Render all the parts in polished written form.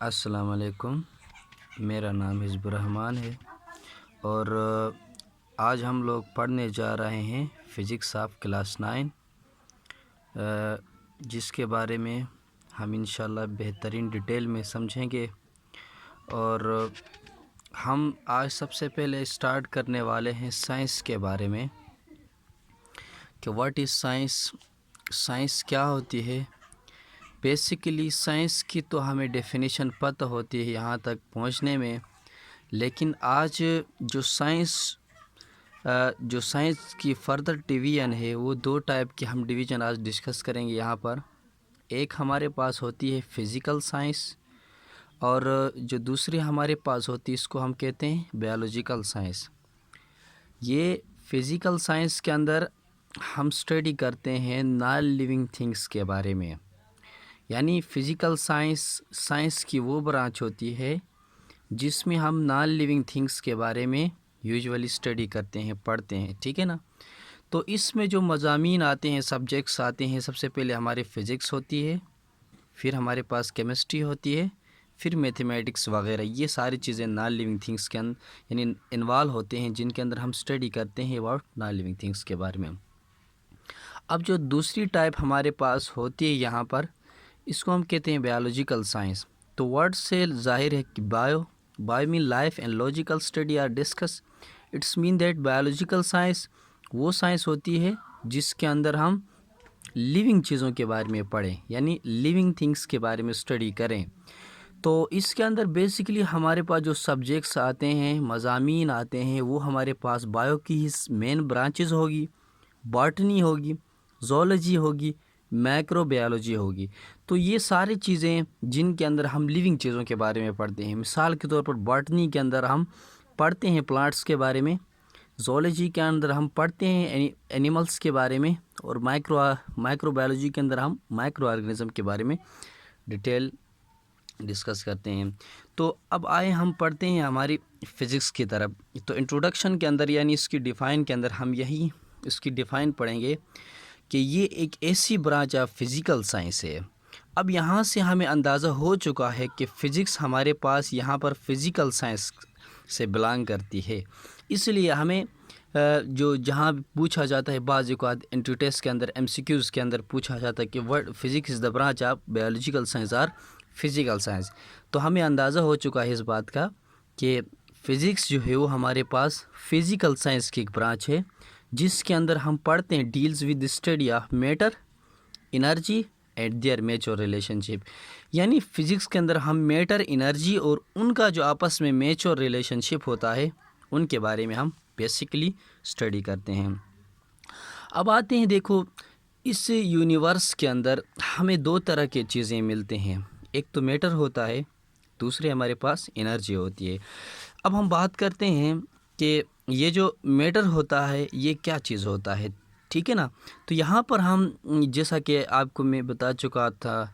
السلام علیکم، میرا نام حزب الرحمن ہے اور آج ہم لوگ پڑھنے جا رہے ہیں فزکس آف کلاس 9، جس کے بارے میں ہم انشاءاللہ بہترین ڈیٹیل میں سمجھیں گے۔ اور ہم آج سب سے پہلے اسٹارٹ کرنے والے ہیں سائنس کے بارے میں کہ واٹ از سائنس، سائنس کیا ہوتی ہے۔ بیسیکلی سائنس کی تو ہمیں ڈیفینیشن پتہ ہوتی ہے یہاں تک پہنچنے میں، لیکن آج جو سائنس کی فردر ڈویژن ہے وہ دو ٹائپ کی ہم ڈویژن آج ڈسکس کریں گے یہاں پر۔ ایک ہمارے پاس ہوتی ہے فزیکل سائنس اور جو دوسری ہمارے پاس ہوتی ہے اس کو ہم کہتے ہیں بایولوجیکل سائنس۔ یہ فزیکل سائنس کے اندر ہم اسٹڈی کرتے ہیں نان لیونگ تھنگس کے بارے میں، یعنی فزیکل سائنس کی وہ برانچ ہوتی ہے جس میں ہم نان لیونگ تھنگس کے بارے میں یوجولی اسٹڈی کرتے ہیں، پڑھتے ہیں، ٹھیک ہے نا۔ تو اس میں جو مضامین آتے ہیں، سبجیکٹس آتے ہیں، سب سے پہلے ہمارے فزکس ہوتی ہے، پھر ہمارے پاس کیمسٹری ہوتی ہے، پھر میتھمیٹکس وغیرہ۔ یہ ساری چیزیں نان لیونگ تھنگس کے اندر یعنی انوالو ہوتے ہیں، جن کے اندر ہم اسٹڈی کرتے ہیں اباؤٹ نان لیونگ تھنگس کے بارے میں۔ اب جو دوسری ٹائپ ہمارے پاس ہوتی ہے یہاں پر، اس کو ہم کہتے ہیں بایولوجیکل سائنس۔ تو ورڈ سے ظاہر ہے کہ bio mean life and logical study are discuss, it's mean that biological science وہ سائنس ہوتی ہے جس کے اندر ہم لیونگ چیزوں کے بارے میں پڑھیں، یعنی لیونگ تھنگس کے بارے میں اسٹڈی کریں۔ تو اس کے اندر بیسیکلی ہمارے پاس جو سبجیکٹس آتے ہیں، مضامین آتے ہیں، وہ ہمارے پاس بایو کی مین برانچز ہوگی، باٹنی ہوگی، زولوجی ہوگی، مائکرو بایولوجی ہوگی۔ تو یہ ساری چیزیں جن کے اندر ہم لیونگ چیزوں کے بارے میں پڑھتے ہیں، مثال کے طور پر باٹنی کے اندر ہم پڑھتے ہیں پلانٹس کے بارے میں، زولوجی کے اندر ہم پڑھتے ہیں اینیملس کے بارے میں، اور مائکرو بایولوجی کے اندر ہم مائکرو آرگنزم کے بارے میں ڈیٹیل ڈسکس کرتے ہیں۔ تو اب آئے ہم پڑھتے ہیں ہماری فزکس کی طرف۔ تو انٹروڈکشن کے اندر یعنی اس کی ڈیفائن کے اندر ہم یہی اس کی ڈیفائن پڑھیں گے کہ یہ ایک ایسی برانچ آف فزیکل سائنس ہے۔ اب یہاں سے ہمیں اندازہ ہو چکا ہے کہ فزکس ہمارے پاس یہاں پر فزیکل سائنس سے بلانگ کرتی ہے، اس لیے ہمیں جہاں پوچھا جاتا ہے بعض اوقات انٹری ٹیسٹ کے اندر MCQs کے اندر پوچھا جاتا ہے کہ word physics is the branch of biological science اور فزیکل سائنس، تو ہمیں اندازہ ہو چکا ہے اس بات کا کہ فزکس جو ہے وہ ہمارے پاس فزیکل سائنس کی ایک برانچ ہے جس کے اندر ہم پڑھتے ہیں deals with study of matter, energy and their mature relationship, یعنی فزکس کے اندر ہم میٹر، انرجی اور ان کا جو آپس میں میچور ریلیشن شپ ہوتا ہے ان کے بارے میں ہم بیسیکلی اسٹڈی کرتے ہیں۔ اب آتے ہیں، دیکھو اس یونیورس کے اندر ہمیں دو طرح کی چیزیں ملتے ہیں، ایک تو میٹر ہوتا ہے، دوسرے ہمارے پاس انرجی ہوتی ہے۔ اب ہم بات کرتے ہیں کہ یہ جو میٹر ہوتا ہے یہ کیا چیز ہوتا ہے، ٹھیک ہے نا۔ تو یہاں پر ہم جیسا کہ آپ کو میں بتا چکا تھا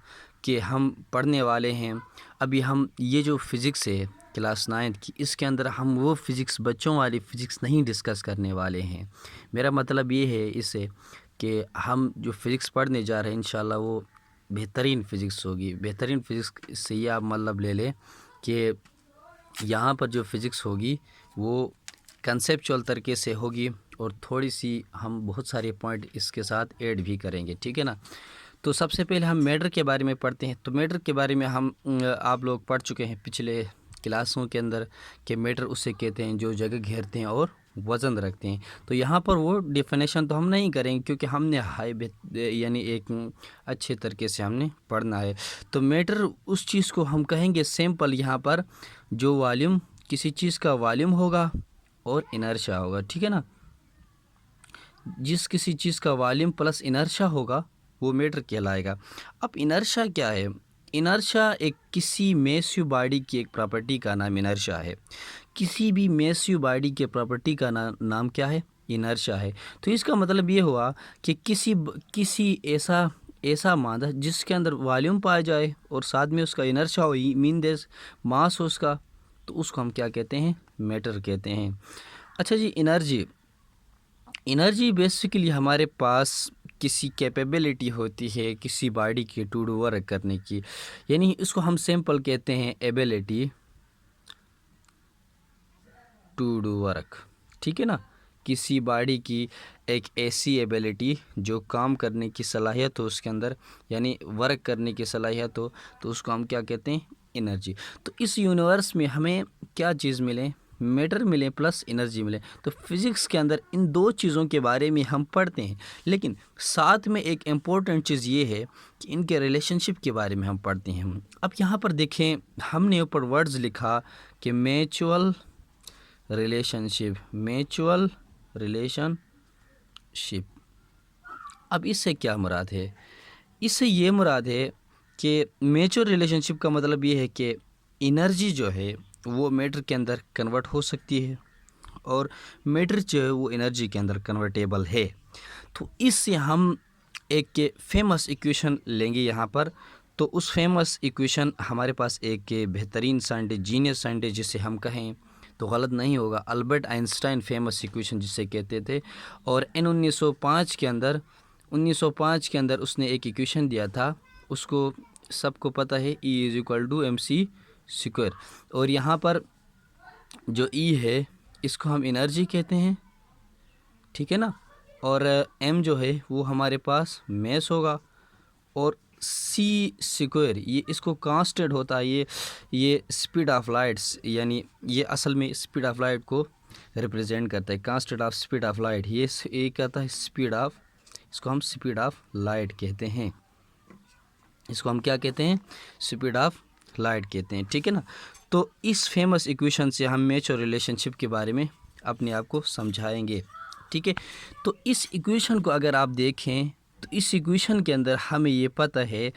کہ ہم پڑھنے والے ہیں ابھی ہم یہ جو فزکس ہے کلاس 9 کی، اس کے اندر ہم وہ فزکس بچوں والی فزکس نہیں ڈسکس کرنے والے ہیں۔ میرا مطلب یہ ہے اس سے کہ ہم جو فزکس پڑھنے جا رہے ہیں انشاءاللہ وہ بہترین فزکس ہوگی۔ بہترین فزکس سے یہ آپ مطلب لے لیں کہ یہاں پر جو فزکس ہوگی وہ کنسیپچول طریقے سے ہوگی اور تھوڑی سی ہم بہت سارے پوائنٹ اس کے ساتھ ایڈ بھی کریں گے، ٹھیک ہے نا۔ تو سب سے پہلے ہم میٹر کے بارے میں پڑھتے ہیں۔ تو میٹر کے بارے میں ہم آپ لوگ پڑھ چکے ہیں پچھلے کلاسوں کے اندر کہ میٹر اسے کہتے ہیں جو جگہ گھیرتے ہیں اور وزن رکھتے ہیں۔ تو یہاں پر وہ ڈیفینیشن تو ہم نہیں کریں گے کیونکہ ہم نے یعنی ایک اچھے طریقے سے ہم نے پڑھنا ہے۔ تو میٹر اس چیز کو ہم کہیں گے سمپل یہاں پر جو والیوم کسی چیز کا والیوم ہوگا اور انرشیا ہوگا، ٹھیک ہے نا۔ جس کسی چیز کا والیوم پلس انرشیا ہوگا وہ میٹر کہلائے گا۔ اب انرشیا کیا ہے؟ انرشیا ایک کسی میسیو باڈی کی ایک پراپرٹی کا نام انرشیا ہے۔ کسی بھی میسیو باڈی کے پراپرٹی کا نام کیا ہے؟ انرشیا ہے۔ تو اس کا مطلب یہ ہوا کہ کسی ایسا مادہ جس کے اندر والیوم پایا جائے اور ساتھ میں اس کا انرشیا ہو، مین دیز ماس ہو اس کا، تو اس کو ہم کیا کہتے ہیں؟ میٹر کہتے ہیں۔ اچھا جی، انرجی بیسیکلی ہمارے پاس کسی کیپیبلٹی ہوتی ہے کسی باڈی کی ٹو ڈو ورک کرنے کی، یعنی اس کو ہم سمپل کہتے ہیں ایبیلٹی ٹو ڈو ورک، ٹھیک ہے نا. کسی باڈی کی ایک ایسی ایبیلٹی جو کام کرنے کی صلاحیت ہو اس کے اندر، یعنی ورک کرنے کی صلاحیت ہو، تو اس کو ہم کیا کہتے ہیں؟ انرجی. تو اس یونیورس میں ہمیں کیا چیز ملے؟ میٹر ملے پلس انرجی ملے. تو فزکس کے اندر ان دو چیزوں کے بارے میں ہم پڑھتے ہیں، لیکن ساتھ میں ایک امپورٹنٹ چیز یہ ہے کہ ان کے ریلیشن شپ کے بارے میں ہم پڑھتے ہیں. اب یہاں پر دیکھیں، ہم نے اوپر ورڈز لکھا کہ میچول ریلیشن شپ. اب اس سے کیا مراد ہے؟ اس سے یہ مراد ہے کہ میچور ریلیشن شپ کا مطلب یہ ہے کہ انرجی جو ہے وہ میٹر کے اندر کنورٹ ہو سکتی ہے، اور میٹر جو ہے وہ انرجی کے اندر کنورٹیبل ہے. تو اس سے ہم ایک فیمس ایکویشن لیں گے یہاں پر. تو اس فیمس ایکویشن ہمارے پاس ایک بہترین سائنٹسٹ، جینیس سائنٹسٹ جسے ہم کہیں تو غلط نہیں ہوگا، البرٹ آئنسٹائن فیمس ایکویشن جسے کہتے تھے. اور 1905 کے اندر اس نے ایک ایکویشن دیا تھا، اس کو سب کو پتہ ہے، E=mc². اور یہاں پر جو E ہے اس کو ہم انرجی کہتے ہیں، ٹھیک ہے نا. اور M جو ہے وہ ہمارے پاس میس ہوگا، اور C² یہ اس کو کانسٹنٹ ہوتا ہے، یہ اسپیڈ آف لائٹس، یعنی یہ اصل میں اسپیڈ آف لائٹ کو ریپرزینٹ کرتا ہے، constant of speed of light. یہ کہتا ہے اس کو ہم اسپیڈ آف لائٹ کہتے ہیں. اس کو ہم کیا کہتے ہیں؟ اسپیڈ آف لائٹ کہتے ہیں، ٹھیک ہے نا. تو اس فیمس ایکویشن سے ہم میچ اور ریلیشن شپ کے بارے میں اپنے آپ کو سمجھائیں گے، ٹھیک ہے. تو اس ایکویشن کو اگر آپ دیکھیں تو اس ایکویشن کے اندر ہمیں یہ پتہ ہے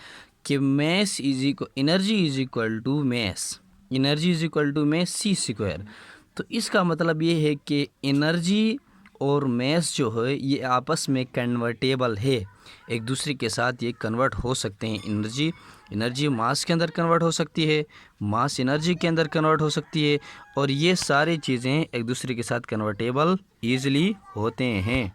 کہ energy is equal to mass C². تو اس کا مطلب یہ ہے کہ انرجی اور میس جو ہے یہ آپس میں کنورٹیبل ہے، ایک دوسرے کے ساتھ یہ کنورٹ ہو سکتے ہیں. انرجی ماس کے اندر کنورٹ ہو سکتی ہے، ماس انرجی کے اندر کنورٹ ہو سکتی ہے، اور یہ ساری چیزیں ایک دوسرے کے ساتھ کنورٹیبل ایزیلی ہوتے ہیں.